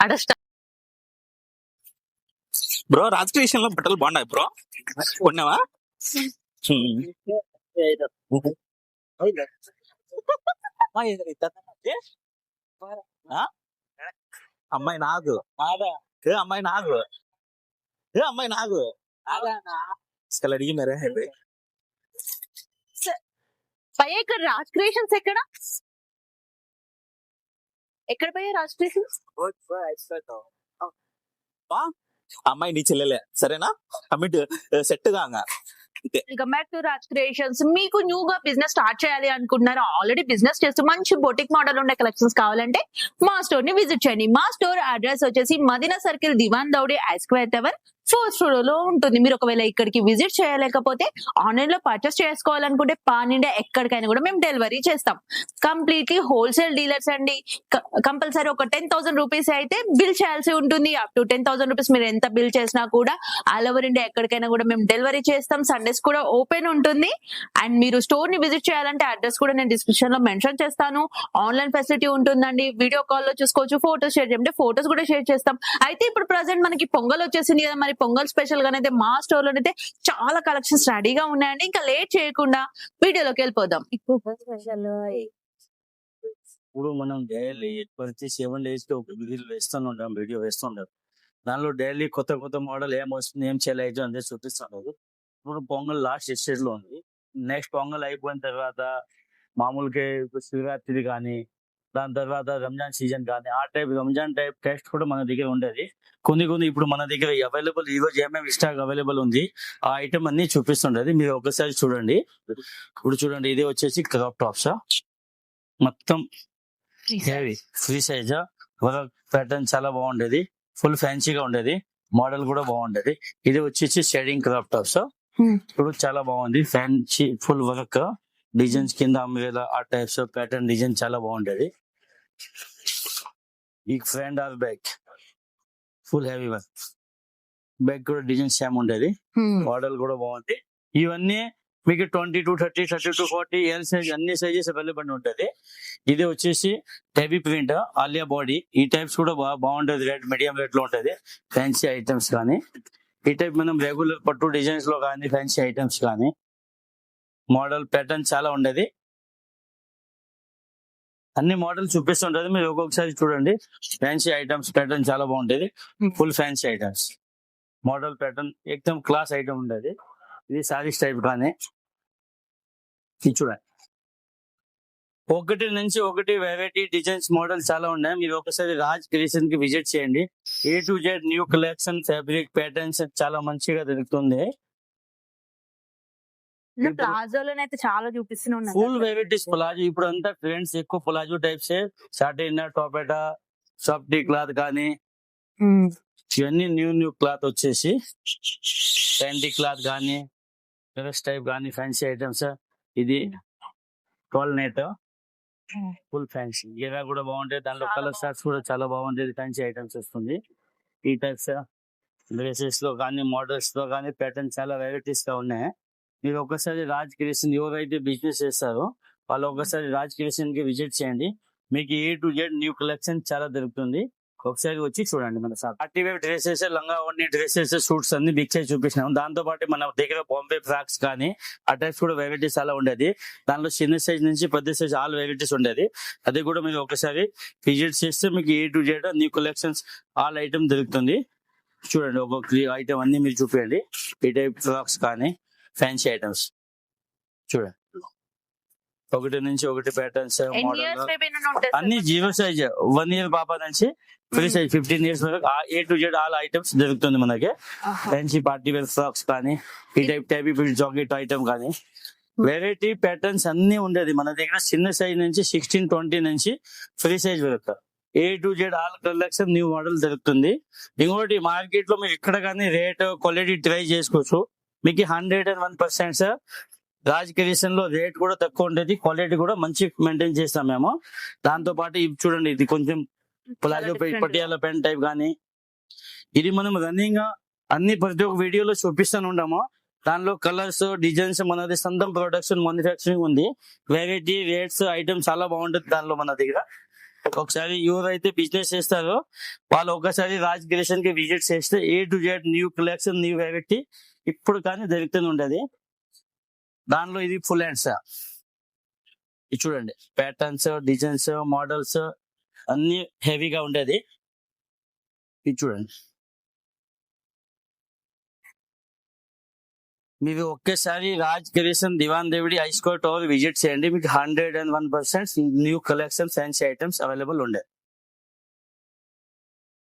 అడస్ట bro రాజకీయ విషయంలో బట్టలు బాగున్నాయి బ్రో. కొన్నావా? అమ్మాయి నాకు అమ్మాయి నాకు అమ్మాయి నాకు అసలు అడిగినారే భయ్యా ఇక్కడ రాజ్ క్రియేషన్స్ ఎక్కడ ఎక్కడ భయ్యా రాజ్ క్రియేషన్స్? అమ్మాయి నీ చెల్లెలే సరేనా? కమిట్ సెట్ కాగా welcome back to Raj creations. మీకు న్యూగా బిజినెస్ స్టార్ట్ చేయాలి అనుకుంటున్నారు, ఆల్రెడీ బిజినెస్ చేస్తూ మంచి బొటిక్ మోడల్ ఉండే కలెక్షన్స్ కావాలంటే మా స్టోర్ ని విజిట్ చేయండి. మా స్టోర్ అడ్రస్ వచ్చేసి మదీనా సర్కిల్, దివాన్ దౌడి, ఐస్క్వేర్ టవర్ 4th floor లో ఉంటుంది. మీరు ఒకవేళ ఇక్కడికి విజిట్ చేయలేకపోతే ఆన్లైన్ లో పర్చేస్ చేసుకోవాలనుకుంటే పాన్ ఇండియా ఎక్కడికైనా కూడా మేము డెలివరీ చేస్తాం. కంప్లీట్లీ హోల్సేల్ డీలర్స్ అండి. కంపల్సరీ ఒక 10,000 రూపీస్ అయితే బిల్ చేయాల్సి ఉంటుంది. అప్ టు 10,000 రూపీస్ మీరు ఎంత బిల్ చేసినా కూడా ఆల్ ఓవర్ ఇండియా ఎక్కడికైనా కూడా మేము డెలివరీ చేస్తాం. సండేస్ కూడా ఓపెన్ ఉంటుంది. అండ్ మీరు స్టోర్ ని విజిట్ చేయాలంటే అడ్రస్ కూడా నేను డిస్క్రిప్షన్ లో మెన్షన్ చేస్తాను. ఆన్లైన్ ఫెసిలిటీ ఉంటుందండి. వీడియో కాల్ లో చూసుకోవచ్చు. ఫోటోస్ షేర్ చేయండి, ఫోటోస్ కూడా షేర్ చేస్తాం. అయితే ఇప్పుడు ప్రెసెంట్ మనకి పొంగల్ వచ్చేసింది కదా, మరి పొంగల్ స్పెషల్ గానైతే మా స్టోర్ లోనైతే చాలా కలెక్షన్స్ రెడీగా ఉన్నాయండి. ఇంకా లేట్ చేయకుండా వీడియోలోకి వెళ్ళిపోదాం. ఇప్పుడు మనం డైలీ ప్రతి 7 days కి ఒక వీడియో వేస్తుంటాం. దానిలో డైలీ కొత్త కొత్త మోడల్ ఏం వస్తుంది, ఏం చేయలేదు అనేది చూపిస్తున్నారు. ఇప్పుడు పొంగల్ లాస్ట్ స్టేజ్ లో ఉంది. నెక్స్ట్ పొంగల్ అయిపోయిన తర్వాత మామూలుగా శివరాత్రి కానీ, దాని తర్వాత రంజాన్ సీజన్ కానీ, ఆ టైప్ రంజాన్ టైప్ టెస్ట్ కూడా మన దగ్గర ఉండేది. కొన్ని ఇప్పుడు మన దగ్గర అవైలబుల్ ఈ రోజు ఏమేమి స్టాక్ అవైలబుల్ ఉంది ఆ ఐటమ్ అన్ని చూపిస్తుండేది. మీరు ఒకసారి చూడండి. ఇప్పుడు చూడండి, ఇది వచ్చేసి క్రాప్ టాప్స్ మొత్తం హెవీ ఫ్రీ సైజ్ ప్యాటర్న్ చాలా బాగుండేది. ఫుల్ ఫ్యాన్సీగా ఉండేది. మోడల్ కూడా బాగుండేది. ఇది వచ్చేసి షేడింగ్ క్రాప్ టాప్స్. ఇప్పుడు చాలా బాగుంది. ఫ్యాన్సీ ఫుల్ వర్క్ డిజైన్స్ కింద అమ్మేలా ఆ టైప్స్ ప్యాటర్న్ డిజైన్ చాలా బాగుంటది. ఈ front are back full heavy work. Back కూడా డిజైన్ సేమ్ ఉండేది. మోడల్ కూడా బాగుంది. ఇవన్నీ మీకు 22, 30, 32, 40 ఎల్ సైజ్ అన్ని సైజెస్ అవైలబుల్ ఉంటుంది. ఇది వచ్చేసి హెవీ ప్రింట్ ఆలియా బాడీ. ఈ టైప్స్ కూడా బాగుంటది. రేట్ మీడియం రేట్ లో ఉంటది. ఫ్యాన్సీ ఐటమ్స్ కానీ ఈ టైప్ మనం రెగ్యులర్ పట్టు డిజైన్స్ లో కానీ ఫ్యాన్సీ ఐటమ్స్ కానీ మోడల్ ప్యాటర్న్ చాలా ఉండేది. అన్ని మోడల్ చూపిస్తుంటది. మీరు ఒక్కొక్కసారి చూడండి. ఫ్యాన్సీ ఐటమ్స్ ప్యాటర్న్ చాలా బాగుంటది. Full fancy items model pattern ఎక్దమ్ క్లాస్ ఐటమ్ ఉండేది. ఇది సారీస్ టైప్ కానీ చూడండి. ఒకటి నుంచి ఒకటి వెరైటీ డిజైన్స్ మోడల్ చాలా ఉన్నాయి. మీరు ఒకసారి రాజ్ క్రియేషన్ కి విజిట్ చేయండి. A to Z new collection fabric patterns చాలా మంచిగా దొరుకుతుంది. ప్లాజోలోనైతే చాలా చూపిస్తున్నాను. Full varieties palazzo. ఇప్పుడు అంతా ట్రెండ్స్ ఎక్కువ ప్లాజో టైప్స్. షార్ట్ ఇన్నర్, టోపేటా, సాఫ్ట్ క్లాత్ కానీ ఇవన్నీ న్యూ క్లాత్ వచ్చేసి ప్యాంటీ క్లాత్ కానీ డ్రెస్ టైప్ కానీ ఫ్యాన్సీ ఐటమ్స్. ఇది 12 నెట్ ఫుల్ ఫ్యాన్సీ. ఇలా కూడా బాగుంటాయి. దాంట్లో కలర్ షార్ట్స్ కూడా చాలా బాగుంటాయి. ఫ్యాన్సీ ఐటమ్స్ వస్తుంది. ఈ టైప్స్ డ్రెస్సెస్ లో కానీ మోడల్స్ లో కానీ ప్యాటర్న్ చాలా వెరైటీస్ గా ఉన్నాయి. మీరు ఒకసారి రాజ్ క్రియేషన్ ఎవరైతే బిజినెస్ చేస్తారో వాళ్ళు ఒకసారి రాజ్ క్రియేషన్ కి విజిట్ చేయండి. మీకు A to Z new collection చాలా దొరుకుతుంది. ఒకసారి వచ్చి చూడండి. మన షాప్ పార్టీ వేర్ డ్రెస్సెస్, లంగా ఓణి డ్రెస్సెస్, సూట్స్ అన్ని బిగ్ సైజ్ చూపిస్తున్నాం. దాంతో పాటు మన దగ్గర బాంబే ఫ్రాక్స్ కానీ ఆ టైప్స్ కూడా వెరైటీస్ చాలా ఉండేది. దానిలో చిన్న సైజ్ నుంచి పెద్ద సైజ్ ఆల్ వెరైటీస్ ఉండేది. అది కూడా మీరు ఒకసారి విజిట్ చేస్తే మీకు A to Z new collections all item దొరుకుతుంది. చూడండి ఒక్కొక్క ఐటమ్ అన్ని మీరు చూపించండి. ఈ టైప్ ఫ్రాక్స్ కానీ ఫ్యాన్సీ ఐటమ్స్ చూడండి. ఒకటి నుంచి ఒకటి ప్యాటర్న్స్ మోడల్ అన్ని 0 సైజ్ 1 year పాప నుంచి ఫ్రీ సైజ్ 15 years వరకు A to Z all items దొరుకుతుంది మనకి. ఫ్యాన్సీ పార్టీ వేర్ ఫ్రాక్స్ కానీ ఈ టైప్ జాకెట్ ఐటమ్ కానీ వెరైటీ ప్యాటర్న్స్ అన్ని ఉండేది మన దగ్గర. చిన్న సైజ్ నుంచి 16, 20 నుంచి ఫ్రీ సైజ్ వరకు A to Z all collection new model దొరుకుతుంది. ఇంకోటి మార్కెట్ లో మీరు ఇక్కడ కానీ రేట్ క్వాలిటీ ట్రై చేసుకోవచ్చు. మీకు 101% సార్ రాజ్ క్రియేషన్ లో రేట్ కూడా తక్కువ ఉండేది. క్వాలిటీ కూడా మంచి మెయింటైన్ చేస్తాం మేము. దాంతో పాటు ఇది చూడండి, ఇది కొంచెం ప్లాజో పటియాలా ప్యాంట్ టైప్ కానీ ఇది మనం రన్నింగ్ అన్ని ప్రతి ఒక్క వీడియోలో చూపిస్తూనే ఉంటాము. దానిలో కలర్స్ డిజైన్స్ మనది సొంతం ప్రొడక్షన్ మ్యానుఫ్యాక్చరింగ్ ఉంది. వెరైటీ రేట్స్ ఐటమ్స్ చాలా బాగుంటుంది దానిలో మన దగ్గర. ఒకసారి ఎవరైతే బిజినెస్ చేస్తారో వాళ్ళు ఒకసారి రాజ్ క్రియేషన్ కి విజిట్ చేస్తే A to Z new collection new variety ఇప్పుడు కానీ దొరుకుతూనే ఉండదు. దానిలో ఇది ఫుల్ హ్యాండ్స్ ఇది చూడండి, ప్యాటర్న్స్, డిజైన్స్, మోడల్స్ అన్ని హెవీగా ఉండేది. ఇది చూడండి, మీరు ఒకేసారి రాజ్ క్రియేషన్ దివాన్ దేవుడి ఐస్కో టవర్ విజిట్ చేయండి. మీకు 101% new collection fancy items available ఉండే.